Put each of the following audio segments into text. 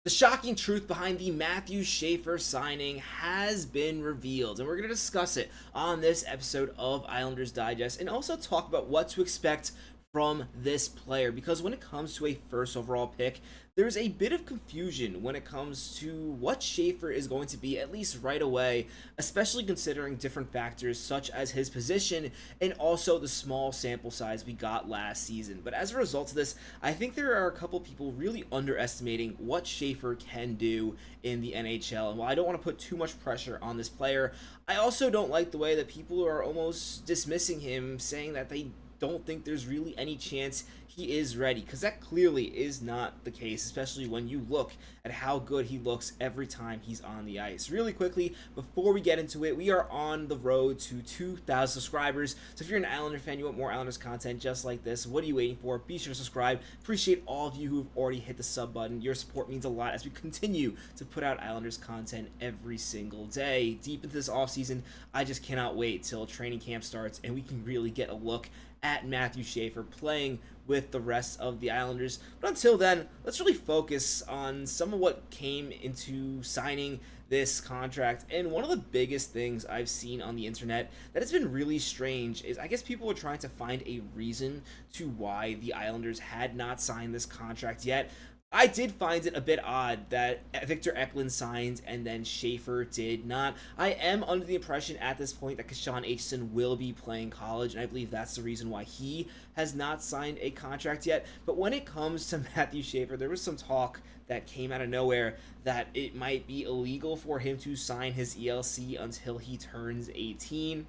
The shocking truth behind the Matthew Schaefer signing has been revealed, and we're going to discuss it on this episode of Islanders Digest and also talk about what to expect from this player, because when it comes to a first overall pick, there's a bit of confusion when it comes to what Schaefer is going to be, at least right away, especially considering different factors such as his position and also the small sample size we got last season. But as a result of this, I think there are a couple people really underestimating what Schaefer can do in the NHL. And while I don't want to put too much pressure on this player, I also don't like the way that people are almost dismissing him, saying that they don't think there's really any chance he is ready, because that clearly is not the case, especially when you look at how good he looks every time he's on the ice. Really quickly, before we get into it, we are on the road to 2,000 subscribers, so if you're an Islander fan, you want more Islanders content just like this, what are you waiting for? Be sure to subscribe. Appreciate all of you who've already hit the sub button. Your support means a lot as we continue to put out Islanders content every single day. Deep into this offseason, I just cannot wait till training camp starts and we can really get a look at Matthew Schaefer playing with the rest of the Islanders. But until then, let's really focus on some of what came into signing this contract. And one of the biggest things I've seen on the internet that has been really strange is I guess people are trying to find a reason to why the Islanders had not signed this contract yet. I did find it a bit odd that Victor Eklund signed and then Schaefer did not. I am under the impression at this point that Kashan Aitchison will be playing college, and I believe that's the reason why he has not signed a contract yet. But when it comes to Matthew Schaefer, there was some talk that came out of nowhere that it might be illegal for him to sign his ELC until he turns 18.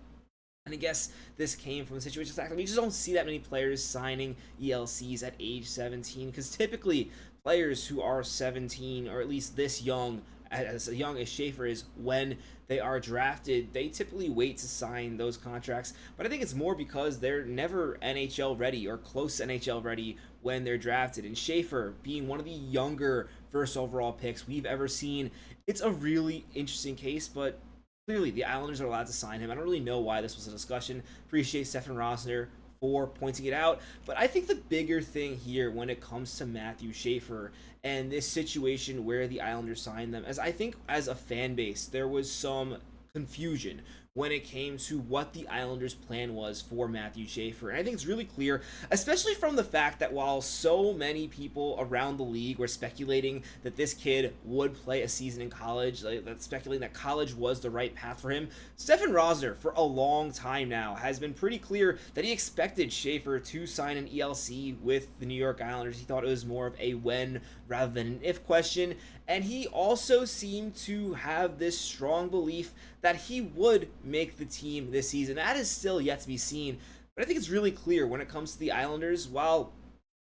And I guess this came from the situation that we just don't see that many players signing ELCs at age 17, because typically players who are 17, or at least this young, as young as Schaefer is, when they are drafted, they typically wait to sign those contracts. But I think it's more because they're never NHL ready or close to NHL ready when they're drafted. And Schaefer, being one of the younger first overall picks we've ever seen, it's a really interesting case, but clearly the Islanders are allowed to sign him. I don't really know why this was a discussion. Appreciate Stefan Rosner for pointing it out. But I think the bigger thing here when it comes to Matthew Schaefer and this situation where the Islanders signed them, as I think as a fan base, there was some confusion when it came to what the Islanders' plan was for Matthew Schaefer. And I think it's really clear, especially from the fact that while so many people around the league were speculating that this kid would play a season in college, speculating that college was the right path for him, Stefan Rosner, for a long time now, has been pretty clear that he expected Schaefer to sign an ELC with the New York Islanders. He thought it was more of a when rather than an if question. And he also seemed to have this strong belief that he would make the team this season. That is still yet to be seen, but I think it's really clear when it comes to the Islanders, while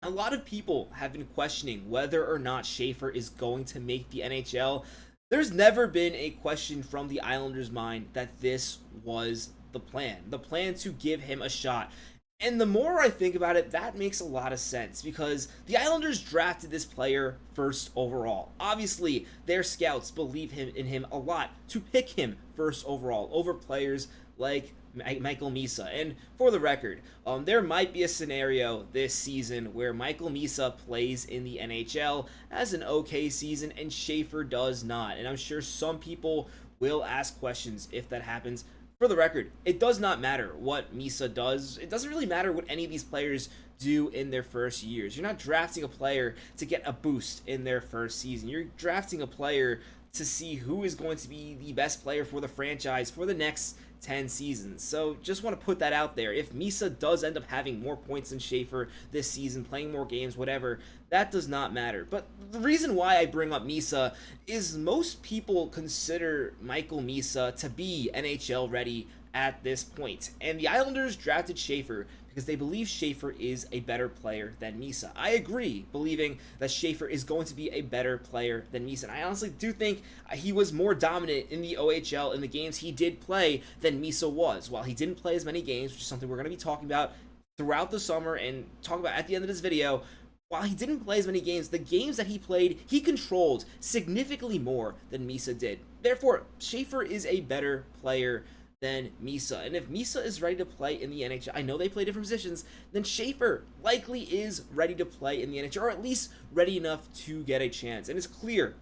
a lot of people have been questioning whether or not Schaefer is going to make the NHL, there's never been a question from the Islanders' mind that this was the plan to give him a shot. And the more I think about it, that makes a lot of sense, because the Islanders drafted this player first overall. Obviously, their scouts believe in him a lot to pick him first overall over players like Michael Misa. And for the record, there might be a scenario this season where Michael Misa plays in the NHL, has an okay season, and Schaefer does not. And I'm sure some people will ask questions if that happens. For the record, it does not matter what Misa does. It doesn't really matter what any of these players do in their first years. You're not drafting a player to get a boost in their first season. You're drafting a player to see who is going to be the best player for the franchise for the next 10 seasons. So just want to put that out there. If Misa does end up having more points than Schaefer this season, playing more games, whatever, that does not matter. But the reason why I bring up Misa is most people consider Michael Misa to be NHL ready at this point. And the Islanders drafted Schaefer because they believe Schaefer is a better player than Misa. I agree, believing that Schaefer is going to be a better player than Misa. And I honestly do think he was more dominant in the OHL in the games he did play than Misa was. While he didn't play as many games, which is something we're going to be talking about throughout the summer and talk about at the end of this video, while he didn't play as many games, the games that he played, he controlled significantly more than Misa did. Therefore, Schaefer is a better player than Misa. And if Misa is ready to play in the NHL, I know they play different positions, then Schaefer likely is ready to play in the NHL, or at least ready enough to get a chance. And it's clear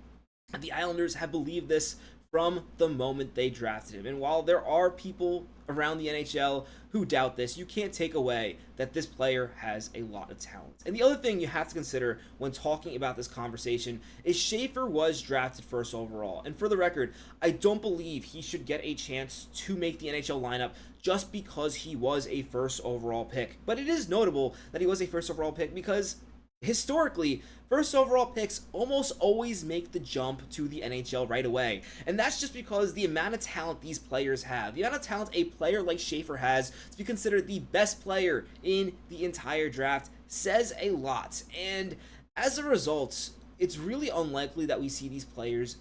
that the Islanders have believed this from the moment they drafted him. And while there are people around the NHL who doubt this, you can't take away that this player has a lot of talent. And the other thing you have to consider when talking about this conversation is Schaefer was drafted first overall. And for the record, I don't believe he should get a chance to make the NHL lineup just because he was a first overall pick. But it is notable that he was a first overall pick because historically, first overall picks almost always make the jump to the NHL right away. And that's just because the amount of talent these players have, the amount of talent a player like Schaefer has to be considered the best player in the entire draft says a lot. And as a result, it's really unlikely that we see these players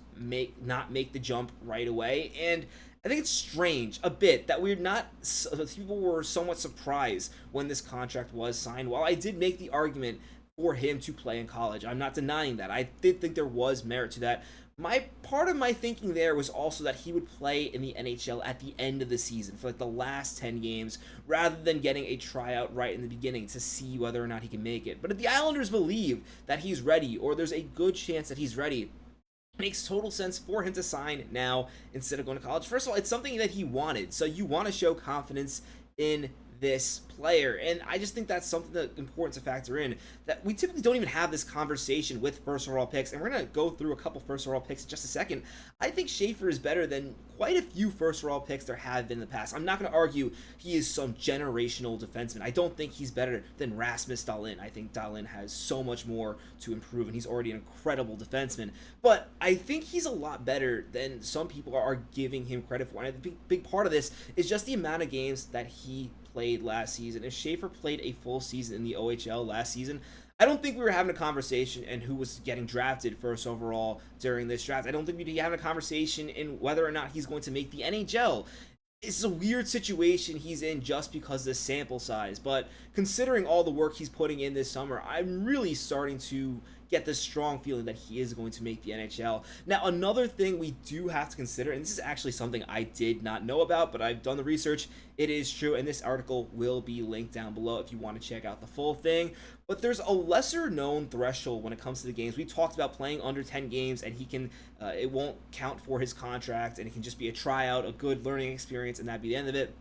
not make the jump right away. And I think it's strange a bit that people were somewhat surprised when this contract was signed. While I did make the argument for him to play in college, I'm not denying that. I did think there was merit to that. Part of my thinking there was also that he would play in the NHL at the end of the season for like the last 10 games rather than getting a tryout right in the beginning to see whether or not he can make it. But if the Islanders believe that he's ready, or there's a good chance that he's ready, it makes total sense for him to sign now instead of going to college. First of all, it's something that he wanted, so you want to show confidence in this player, and I just think that's something that's important to factor in, that we typically don't even have this conversation with first overall picks, and we're going to go through a couple first overall picks in just a second. I think Schaefer is better than quite a few first overall picks there have been in the past. I'm not going to argue he is some generational defenseman. I don't think he's better than Rasmus Dahlin. I think Dahlin has so much more to improve, and he's already an incredible defenseman, but I think he's a lot better than some people are giving him credit for, and a big part of this is just the amount of games that he played last season. If Schaefer played a full season in the OHL last season, I don't think we were having a conversation in who was getting drafted first overall during this draft. I don't think we'd be having a conversation in whether or not he's going to make the NHL. It's a weird situation he's in just because of the sample size, but considering all the work he's putting in this summer, I'm really starting to get this strong feeling that he is going to make the NHL. Now, another thing we do have to consider, and this is actually something I did not know about, but I've done the research, it is true, and this article will be linked down below if you want to check out the full thing, but there's a lesser known threshold when it comes to the games. We talked about playing under 10 games, and he can, it won't count for his contract, and it can just be a tryout, a good learning experience, and that'd be the end of it.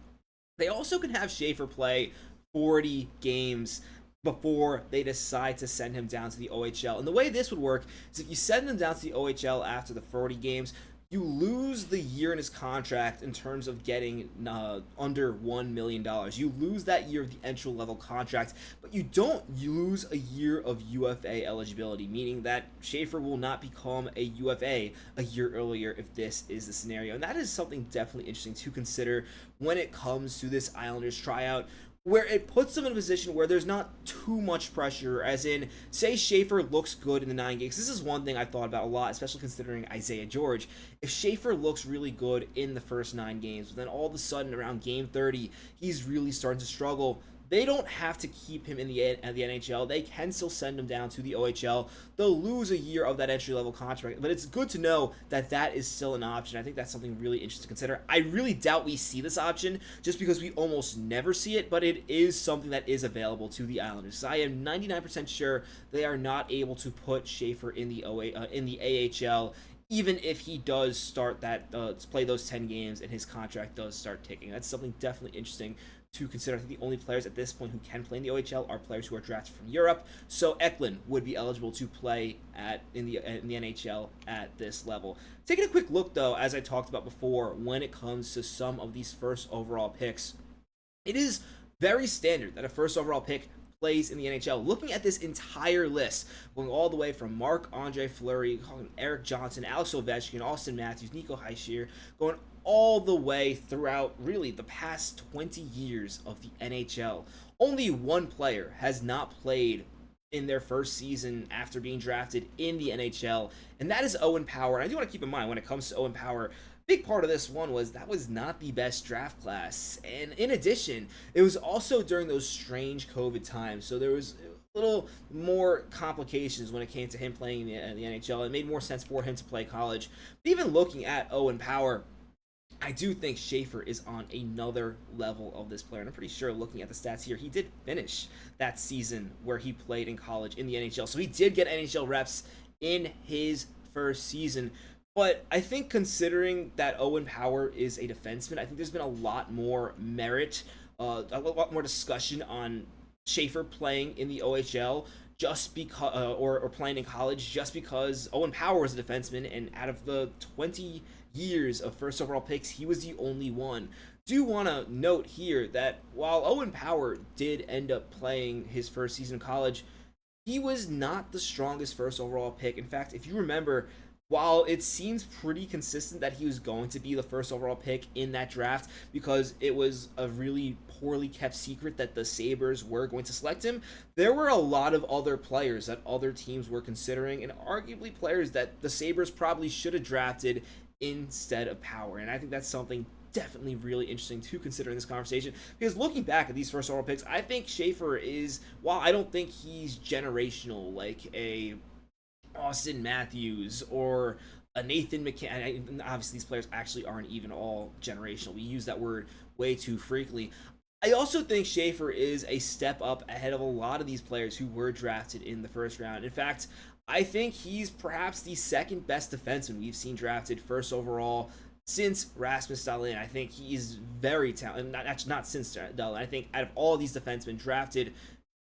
They also can have Schaefer play 40 games before they decide to send him down to the OHL. And the way this would work is if you send him down to the OHL after the 40 games, you lose the year in his contract in terms of getting under $1 million. You lose that year of the entry-level contract, but you don't lose a year of UFA eligibility, meaning that Schaefer will not become a UFA a year earlier if this is the scenario. And that is something definitely interesting to consider when it comes to this Islanders tryout, where it puts them in a position where there's not too much pressure, as in, say Schaefer looks good in the 9 games. This is one thing I've thought about a lot, especially considering Isaiah George. If Schaefer looks really good in the first 9 games, but then all of a sudden around game 30, he's really starting to struggle, they don't have to keep him in the NHL. They can still send him down to the OHL. They'll lose a year of that entry-level contract, but it's good to know that that is still an option. I think that's something really interesting to consider. I really doubt we see this option just because we almost never see it, but it is something that is available to the Islanders. So I am 99% sure they are not able to put Schaefer in the AHL, even if he does start that play those 10 games and his contract does start ticking. That's something definitely interesting to consider. I think the only players at this point who can play in the OHL are players who are drafted from Europe. So Eklund would be eligible to play in the NHL at this level. Taking a quick look, though, as I talked about before, when it comes to some of these first overall picks, it is very standard that a first overall pick plays in the NHL. Looking at this entire list, going all the way from Marc-Andre Fleury, Eric Johnson, Alex Ovechkin, Austin Matthews, Nico Hischier, going all the way throughout really the past 20 years of the NHL. Only one player has not played in their first season after being drafted in the NHL, and that is Owen Power. And I do want to keep in mind when it comes to Owen Power, big part of this one was that was not the best draft class. And in addition, it was also during those strange COVID times, so there was a little more complications when it came to him playing in the NHL. It made more sense for him to play college. But even looking at Owen Power, I do think Schaefer is on another level of this player. And I'm pretty sure looking at the stats here, he did finish that season where he played in college in the NHL. So he did get NHL reps in his first season. But I think considering that Owen Power is a defenseman, I think there's been a lot more merit, a lot more discussion on Schaefer playing in the OHL just because, or playing in college just because Owen Power was a defenseman, and out of the 20 years of first overall picks, he was the only one. Do want to note here that while Owen Power did end up playing his first season in college, he was not the strongest first overall pick. In fact, if you remember, while it seems pretty consistent that he was going to be the first overall pick in that draft because it was a really poorly kept secret that the Sabres were going to select him, there were a lot of other players that other teams were considering, and arguably players that the Sabres probably should have drafted instead of Power. And I think that's something definitely really interesting to consider in this conversation, because looking back at these first overall picks, I think Schaefer is, while I don't think he's generational like a Austin Matthews or a Nathan McKinnon. Obviously, these players actually aren't even all generational. We use that word way too frequently. I also think Schaefer is a step up ahead of a lot of these players who were drafted in the first round. In fact, I think he's perhaps the second best defenseman we've seen drafted first overall since Rasmus Dahlin. I think he is very talented. Not since Dahlin. I think out of all these defensemen drafted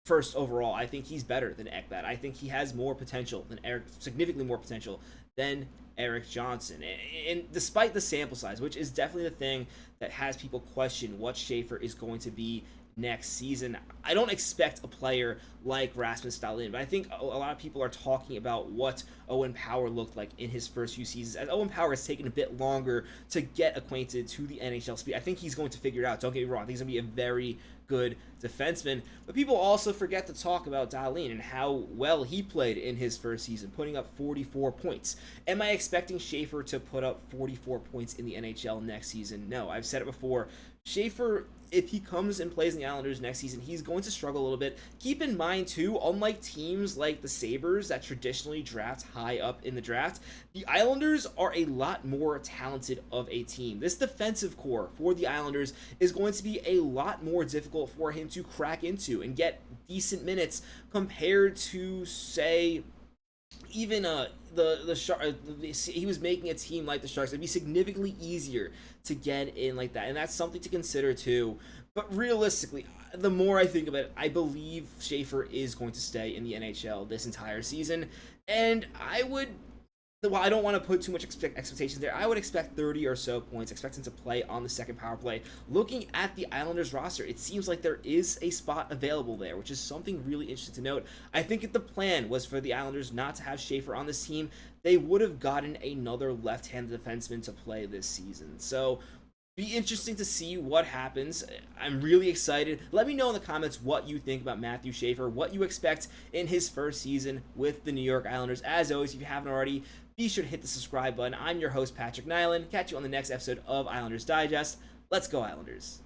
first overall, I think he's better than Ekblad. I think he has more potential than Eric, significantly more potential than Erik Johnson. And despite the sample size, which is definitely the thing that has people question what Schaefer is going to be next season, I don't expect a player like Rasmus Dahlin, but I think a lot of people are talking about what Owen Power looked like in his first few seasons. As Owen Power has taken a bit longer to get acquainted to the NHL speed, I think he's going to figure it out. Don't get me wrong, I think he's going to be a very good defenseman, but people also forget to talk about Dahlin and how well he played in his first season, putting up 44 points. Am I expecting Schaefer to put up 44 points in the NHL next season? No, I've said it before. Schaefer, if he comes and plays in the Islanders next season, he's going to struggle a little bit. Keep in mind, too, unlike teams like the Sabres that traditionally draft high up in the draft, the Islanders are a lot more talented of a team. This defensive core for the Islanders is going to be a lot more difficult for him to crack into and get decent minutes compared to, say, even the Sharks. He was making a team like the Sharks. It'd be significantly easier to get in like that, and that's something to consider too. But realistically, the more I think of it, I believe Schaefer is going to stay in the NHL this entire season, and while I don't want to put too much expectations there, I would expect 30 or so points, expect him to play on the second power play. Looking at the Islanders roster, it seems like there is a spot available there, which is something really interesting to note. I think if the plan was for the Islanders not to have Schaefer on this team, they would have gotten another left-handed defenseman to play this season. So, be interesting to see what happens. I'm really excited. Let me know in the comments what you think about Matthew Schaefer, what you expect in his first season with the New York Islanders. As always, if you haven't already, be sure to hit the subscribe button. I'm your host, Patrick Nilan. Catch you on the next episode of Islanders Digest. Let's go, Islanders.